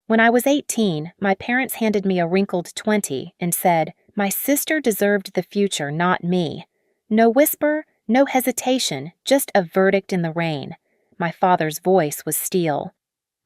When I was 18, my parents handed me a wrinkled 20 and said, my sister deserved the future, not me. No whisper, no hesitation, just a verdict in the rain. My father's voice was steel.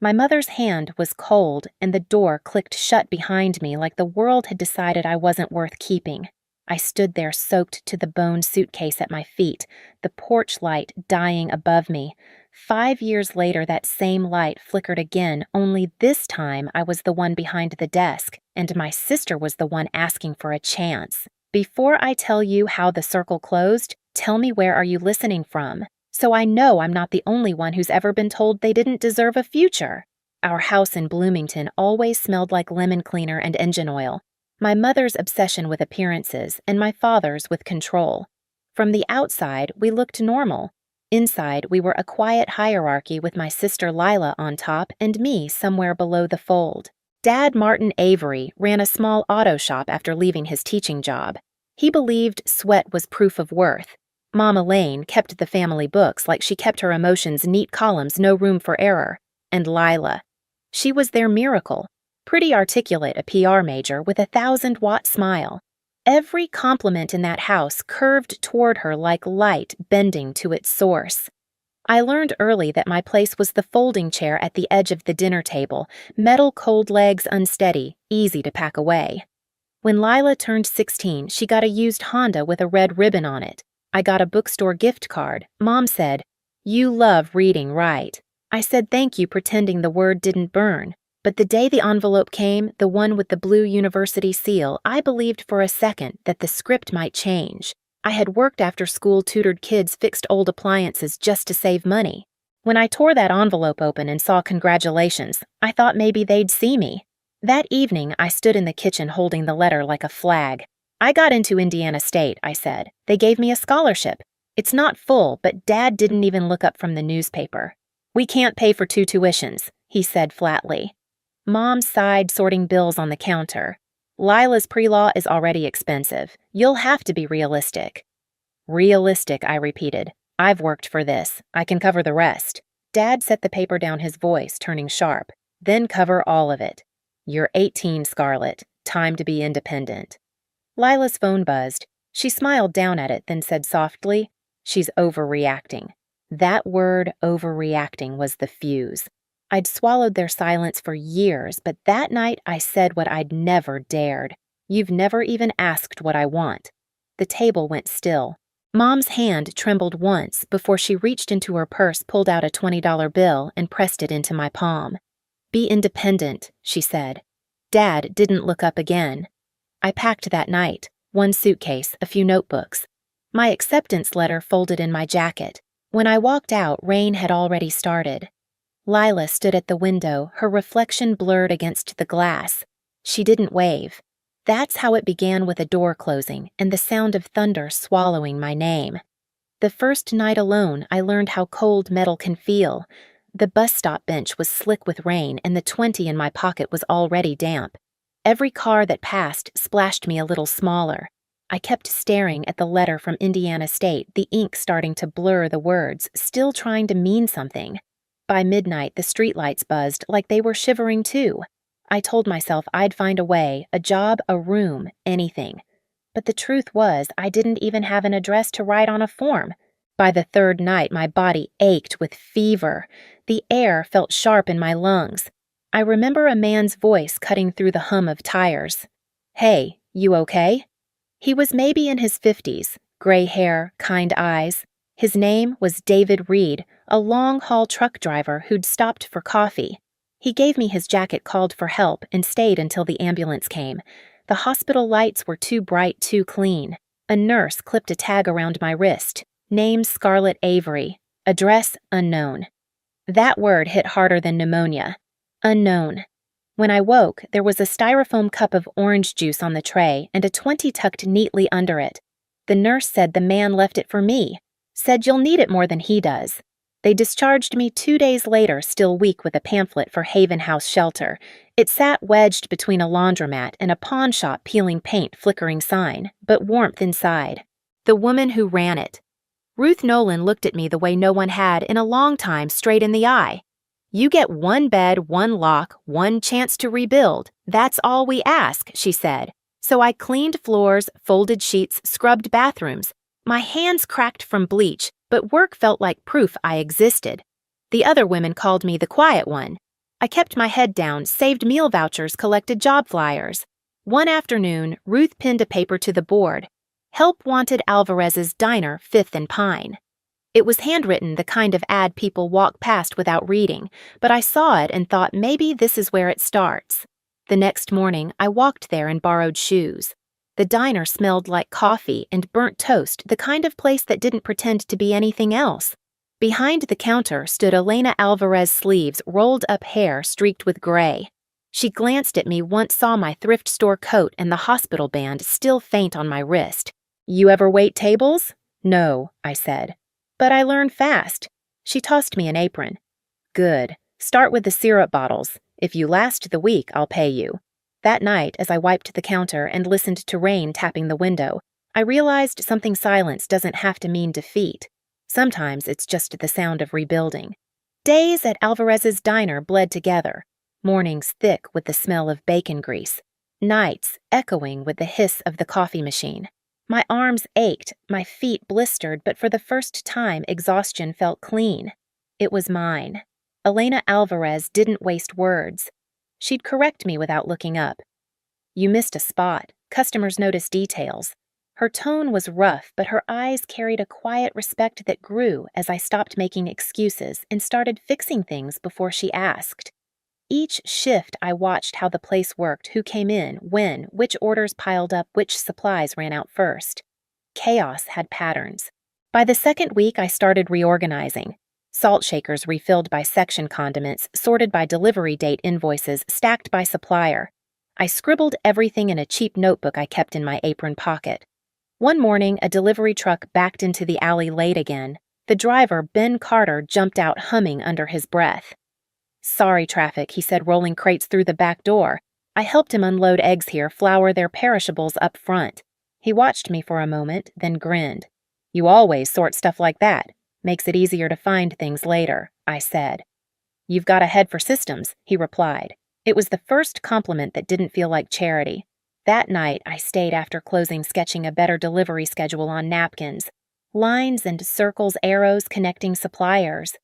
My mother's hand was cold, and the door clicked shut behind me like the world had decided I wasn't worth keeping. I stood there soaked to the bone suitcase at my feet, the porch light dying above me. 5 years later, that same light flickered again, only this time I was the one behind the desk, and my sister was the one asking for a chance. Before I tell you how the circle closed, tell me where are you listening from, so I know I'm not the only one who's ever been told they didn't deserve a future. Our house in Bloomington always smelled like lemon cleaner and engine oil. My mother's obsession with appearances and my father's with control. From the outside, we looked normal. Inside, we were a quiet hierarchy with my sister Lila on top and me somewhere below the fold. Dad Martin Avery ran a small auto shop after leaving his teaching job. He believed sweat was proof of worth. Mom Elaine kept the family books like she kept her emotions neat columns, no room for error. And Lila. She was their miracle. Pretty articulate, a PR major with a 1,000-watt smile. Every compliment in that house curved toward her like light bending to its source. I learned early that my place was the folding chair at the edge of the dinner table, metal cold legs unsteady, easy to pack away. When Lila turned 16, she got a used Honda with a red ribbon on it. I got a bookstore gift card. Mom said, "You love reading, right?" I said thank you, pretending the word didn't burn. But the day the envelope came, the one with the blue university seal, I believed for a second that the script might change. I had worked after school, tutored kids, fixed old appliances just to save money. When I tore that envelope open and saw congratulations, I thought maybe they'd see me. That evening, I stood in the kitchen holding the letter like a flag. I got into Indiana State, I said. They gave me a scholarship. It's not full, but Dad didn't even look up from the newspaper. We can't pay for 2 tuitions, he said flatly. Mom sighed, sorting bills on the counter. Lila's pre-law is already expensive. You'll have to be realistic. Realistic, I repeated. I've worked for this. I can cover the rest. Dad set the paper down, his voice turning sharp. Then cover all of it. You're 18, Scarlett. Time to be independent. Lila's phone buzzed. She smiled down at it, then said softly, "She's overreacting." That word, overreacting, was the fuse. I'd swallowed their silence for years, but that night I said what I'd never dared. You've never even asked what I want. The table went still. Mom's hand trembled once before she reached into her purse, pulled out a $20 bill, and pressed it into my palm. Be independent, she said. Dad didn't look up again. I packed that night, 1 suitcase, a few notebooks. My acceptance letter folded in my jacket. When I walked out, rain had already started. Lila stood at the window, her reflection blurred against the glass. She didn't wave. That's how it began, with a door closing and the sound of thunder swallowing my name. The first night alone, I learned how cold metal can feel. The bus stop bench was slick with rain, and the 20 in my pocket was already damp. Every car that passed splashed me a little smaller. I kept staring at the letter from Indiana State, the ink starting to blur the words, still trying to mean something. By midnight, the streetlights buzzed like they were shivering too. I told myself I'd find a way, a job, a room, anything. But the truth was, I didn't even have an address to write on a form. By the 3rd night, my body ached with fever. The air felt sharp in my lungs. I remember a man's voice cutting through the hum of tires. "Hey, you okay?" He was maybe in his 50s, gray hair, kind eyes. His name was David Reed, a long-haul truck driver who'd stopped for coffee. He gave me his jacket, called for help, and stayed until the ambulance came. The hospital lights were too bright, too clean. A nurse clipped a tag around my wrist. Name Scarlett Avery. Address unknown. That word hit harder than pneumonia. Unknown. When I woke, there was a styrofoam cup of orange juice on the tray and a 20 tucked neatly under it. The nurse said the man left it for me. Said you'll need it more than he does. They discharged me 2 days later, still weak, with a pamphlet for Haven House Shelter. It sat wedged between a laundromat and a pawn shop peeling paint, flickering sign, but warmth inside. The woman who ran it. Ruth Nolan looked at me the way no one had in a long time, straight in the eye. You get one bed, one lock, one chance to rebuild. That's all we ask, she said. So I cleaned floors, folded sheets, scrubbed bathrooms. My hands cracked from bleach, but work felt like proof I existed. The other women called me the quiet one. I kept my head down, saved meal vouchers, collected job flyers. One afternoon, Ruth pinned a paper to the board. Help wanted Alvarez's Diner, 5th and Pine. It was handwritten, the kind of ad people walk past without reading, but I saw it and thought maybe this is where it starts. The next morning, I walked there and borrowed shoes. The diner smelled like coffee and burnt toast, the kind of place that didn't pretend to be anything else. Behind the counter stood Elena Alvarez's sleeves, rolled up hair streaked with gray. She glanced at me, once saw my thrift store coat and the hospital band still faint on my wrist. You ever wait tables? No, I said. But I learned fast. She tossed me an apron. Good. Start with the syrup bottles. If you last the week, I'll pay you. That night, as I wiped the counter and listened to rain tapping the window, I realized something silence doesn't have to mean defeat. Sometimes it's just the sound of rebuilding. Days at Alvarez's Diner bled together, mornings thick with the smell of bacon grease, nights echoing with the hiss of the coffee machine. My arms ached, my feet blistered, but for the first time exhaustion felt clean. It was mine. Elena Alvarez didn't waste words. She'd correct me without looking up. You missed a spot. Customers notice details. Her tone was rough, but her eyes carried a quiet respect that grew as I stopped making excuses and started fixing things before she asked. Each shift I watched how the place worked, who came in, when, which orders piled up, which supplies ran out first. Chaos had patterns. By the second week, I started reorganizing. Salt shakers refilled by section condiments, sorted by delivery date invoices, stacked by supplier. I scribbled everything in a cheap notebook I kept in my apron pocket. One morning, a delivery truck backed into the alley late again. The driver, Ben Carter, jumped out humming under his breath. Sorry, traffic, he said, rolling crates through the back door. I helped him unload eggs here, flour their perishables up front. He watched me for a moment, then grinned. You always sort stuff like that. Makes it easier to find things later, I said. You've got a head for systems, he replied. It was the first compliment that didn't feel like charity. That night, I stayed after closing sketching a better delivery schedule on napkins. Lines and circles, arrows connecting suppliers.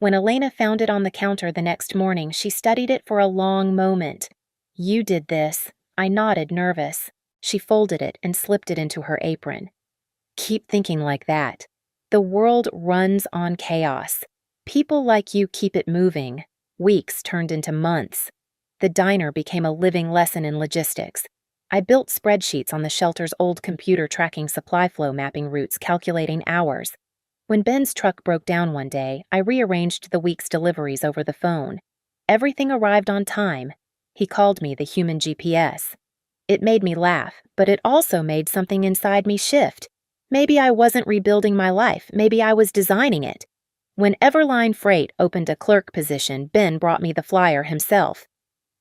When Elena found it on the counter the next morning, she studied it for a long moment. You did this. I nodded, nervous. She folded it and slipped it into her apron. Keep thinking like that. The world runs on chaos. People like you keep it moving. Weeks turned into months. The diner became a living lesson in logistics. I built spreadsheets on the shelter's old computer tracking supply flow mapping routes, calculating hours. When Ben's truck broke down one day, I rearranged the week's deliveries over the phone. Everything arrived on time. He called me the human GPS. It made me laugh, but it also made something inside me shift. Maybe I wasn't rebuilding my life, maybe I was designing it. When Everline Freight opened a clerk position, Ben brought me the flyer himself.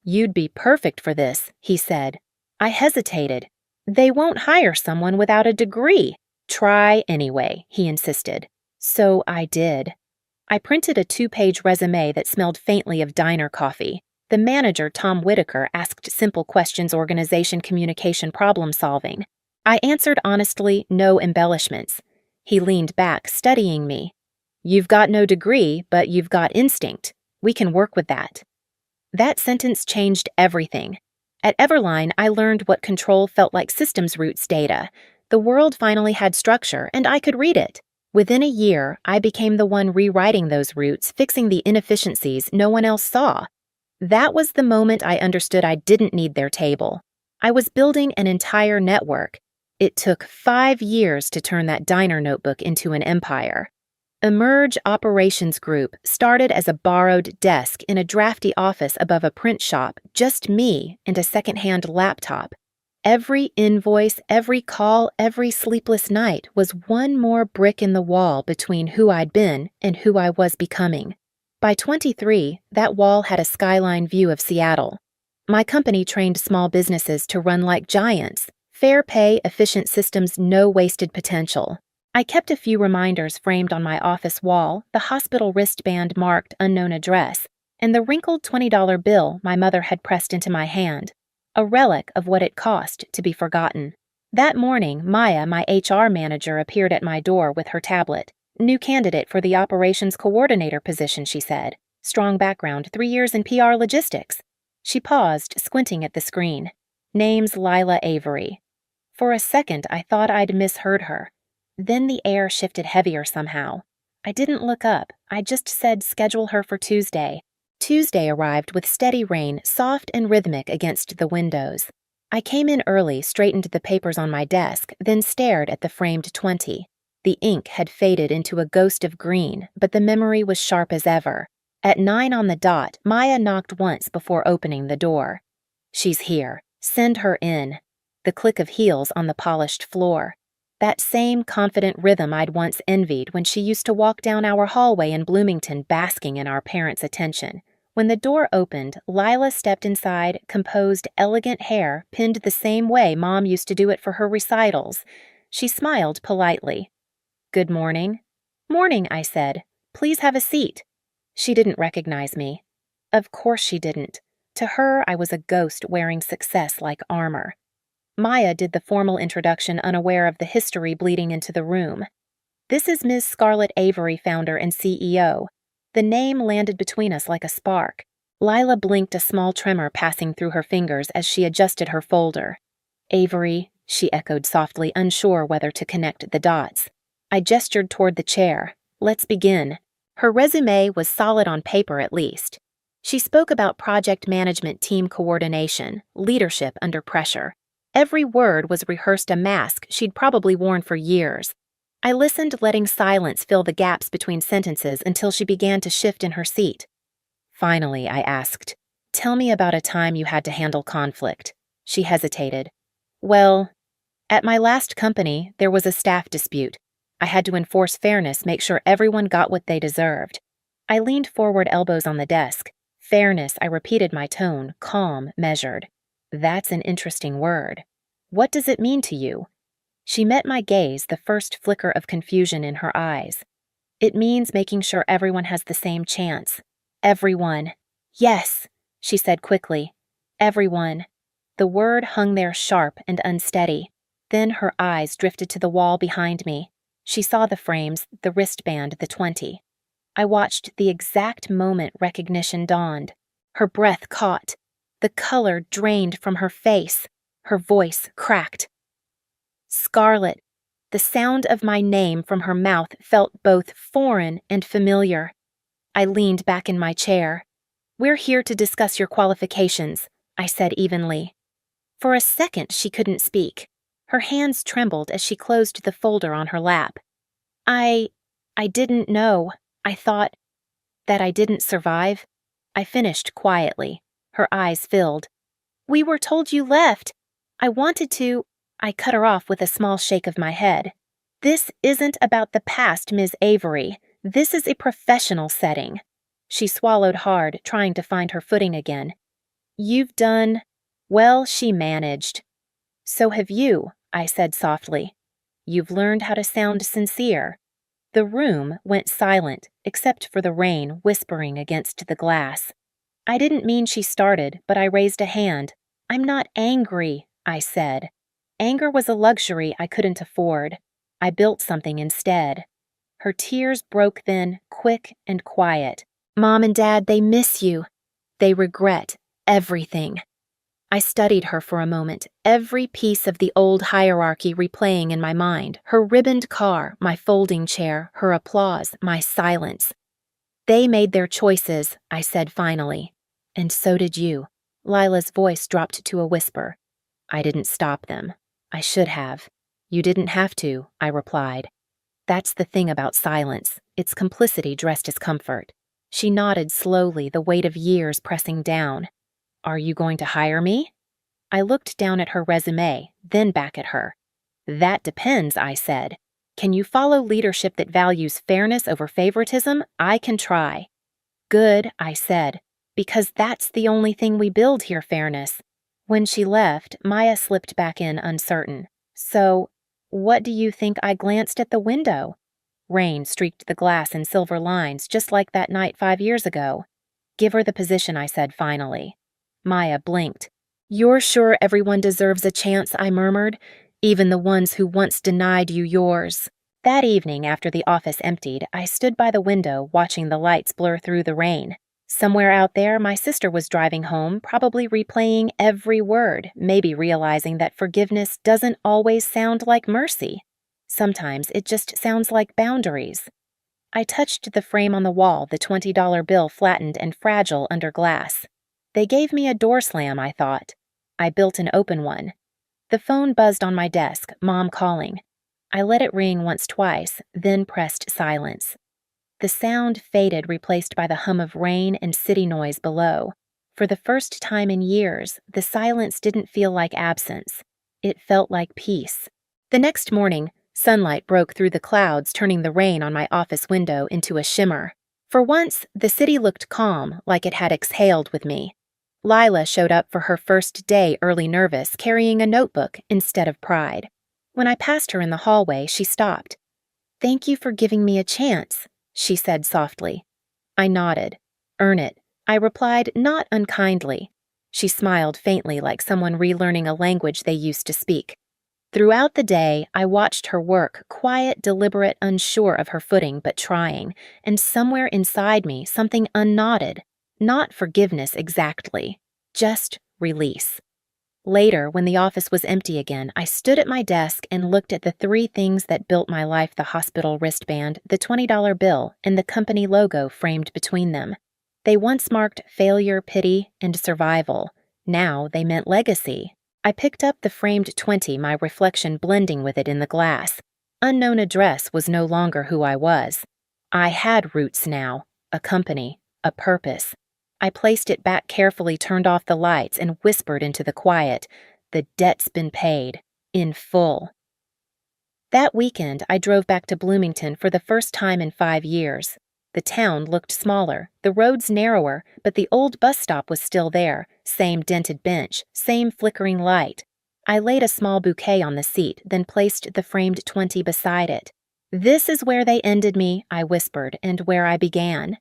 You'd be perfect for this, he said. I hesitated. They won't hire someone without a degree. Try anyway, he insisted. So I did. I printed a 2-page resume that smelled faintly of diner coffee. The manager, Tom Whitaker, asked simple questions: organization, communication, problem solving. I answered honestly, no embellishments. He leaned back, studying me. You've got no degree, but you've got instinct. We can work with that. That sentence changed everything. At Everline, I learned what control felt like: systems roots data. The world finally had structure, and I could read it. Within a year, I became the one rewriting those routes, fixing the inefficiencies no one else saw. That was the moment I understood I didn't need their table. I was building an entire network. It took 5 years to turn that diner notebook into an empire. Emerge Operations Group started as a borrowed desk in a drafty office above a print shop, just me and a second-hand laptop. Every invoice, every call, every sleepless night was one more brick in the wall between who I'd been and who I was becoming. By 23, that wall had a skyline view of Seattle. My company trained small businesses to run like giants. Fair pay, efficient systems, no wasted potential. I kept a few reminders framed on my office wall, the hospital wristband marked unknown address, and the wrinkled $20 bill my mother had pressed into my hand, a relic of what it cost to be forgotten. That morning, Maya, my HR manager, appeared at my door with her tablet. New candidate for the operations coordinator position, she said. Strong background, 3 years in PR logistics. She paused, squinting at the screen. Name's Lila Avery. For a second, I thought I'd misheard her. Then the air shifted heavier somehow. I didn't look up. I just said schedule her for Tuesday. Tuesday arrived with steady rain, soft and rhythmic against the windows. I came in early, straightened the papers on my desk, then stared at the framed 20. The ink had faded into a ghost of green, but the memory was sharp as ever. At 9 on the dot, Maya knocked once before opening the door. She's here. Send her in. The click of heels on the polished floor. That same confident rhythm I'd once envied when she used to walk down our hallway in Bloomington basking in our parents' attention. When the door opened, Lila stepped inside, composed, elegant hair pinned the same way Mom used to do it for her recitals. She smiled politely. Good morning. Morning, I said. Please have a seat. She didn't recognize me. Of course she didn't. To her, I was a ghost wearing success like armor. Maya did the formal introduction, unaware of the history bleeding into the room. This is Ms. Scarlett Avery, founder and CEO. The name landed between us like a spark. Lila blinked, a small tremor passing through her fingers as she adjusted her folder. Avery, she echoed softly, unsure whether to connect the dots. I gestured toward the chair. Let's begin. Her resume was solid on paper, at least. She spoke about project management, team coordination, leadership under pressure. Every word was rehearsed, a mask she'd probably worn for years. I listened, letting silence fill the gaps between sentences until she began to shift in her seat. Finally, I asked, tell me about a time you had to handle conflict. She hesitated. Well, at my last company, there was a staff dispute. I had to enforce fairness, make sure everyone got what they deserved. I leaned forward, elbows on the desk. Fairness, I repeated, my tone, calm, measured. That's an interesting word. What does it mean to you? She met my gaze, the first flicker of confusion in her eyes. It means making sure everyone has the same chance. Everyone. Yes, she said quickly. Everyone. The word hung there sharp and unsteady. Then her eyes drifted to the wall behind me. She saw the frames, the wristband, the 20. I watched the exact moment recognition dawned. Her breath caught. The color drained from her face. Her voice cracked. Scarlett. The sound of my name from her mouth felt both foreign and familiar. I leaned back in my chair. We're here to discuss your qualifications, I said evenly. For a second, she couldn't speak. Her hands trembled as she closed the folder on her lap. I didn't know. I thought that I didn't survive. I finished quietly. Her eyes filled. We were told you left. I wanted to. I cut her off with a small shake of my head. This isn't about the past, Ms. Avery. This is a professional setting. She swallowed hard, trying to find her footing again. You've done. Well, she managed. So have you, I said softly. You've learned how to sound sincere. The room went silent, except for the rain whispering against the glass. I didn't mean she started, but I raised a hand. I'm not angry, I said. Anger was a luxury I couldn't afford. I built something instead. Her tears broke then, quick and quiet. Mom and Dad, they miss you. They regret everything. I studied her for a moment, every piece of the old hierarchy replaying in my mind, her ribboned car, my folding chair, her applause, my silence. They made their choices, I said finally. And so did you. Lila's voice dropped to a whisper. I didn't stop them. I should have. You didn't have to, I replied. That's the thing about silence. It's complicity dressed as comfort. She nodded slowly, the weight of years pressing down. Are you going to hire me? I looked down at her resume, then back at her. That depends, I said. Can you follow leadership that values fairness over favoritism? I can try. Good, I said, because that's the only thing we build here, fairness. When she left, Maya slipped back in, uncertain. So, what do you think? I glanced at the window. Rain streaked the glass in silver lines, just like that night 5 years ago. Give her the position, I said finally. Maya blinked. You're sure everyone deserves a chance, I murmured, even the ones who once denied you yours. That evening, after the office emptied, I stood by the window watching the lights blur through the rain. Somewhere out there, my sister was driving home, probably replaying every word, maybe realizing that forgiveness doesn't always sound like mercy. Sometimes it just sounds like boundaries. I touched the frame on the wall, the $20 bill flattened and fragile under glass. They gave me a door slam, I thought. I built an open one. The phone buzzed on my desk, Mom calling. I let it ring once twice, then pressed silence. The sound faded, replaced by the hum of rain and city noise below. For the first time in years, the silence didn't feel like absence. It felt like peace. The next morning, sunlight broke through the clouds, turning the rain on my office window into a shimmer. For once, the city looked calm, like it had exhaled with me. Lila showed up for her first day early nervous, carrying a notebook instead of pride. When I passed her in the hallway, she stopped. "Thank you for giving me a chance," she said softly. I nodded. "Earn it," I replied, not unkindly. She smiled faintly, like someone relearning a language they used to speak. Throughout the day, I watched her work, quiet, deliberate, unsure of her footing, but trying, and somewhere inside me, something unknotted. Not forgiveness exactly, just release. Later, when the office was empty again, I stood at my desk and looked at the three things that built my life: the hospital wristband, the $20 bill, and the company logo framed between them. They once marked failure, pity, and survival. Now they meant legacy. I picked up the framed 20, my reflection blending with it in the glass. Unknown address was no longer who I was. I had roots now, a company, a purpose. I placed it back carefully, turned off the lights, and whispered into the quiet, "The debt's been paid, in full." That weekend, I drove back to Bloomington for the first time in 5 years. The town looked smaller, the roads narrower, but the old bus stop was still there, same dented bench, same flickering light. I laid a small bouquet on the seat, then placed the framed 20 beside it. "This is where they ended me," I whispered, "and where I began."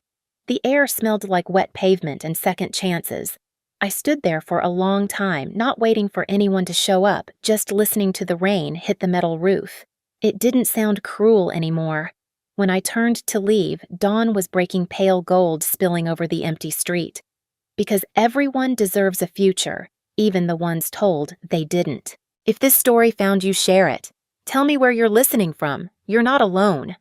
The air smelled like wet pavement and second chances. I stood there for a long time, not waiting for anyone to show up, just listening to the rain hit the metal roof. It didn't sound cruel anymore. When I turned to leave, dawn was breaking pale gold, spilling over the empty street. Because everyone deserves a future, even the ones told they didn't. If this story found you, share it. Tell me where you're listening from. You're not alone.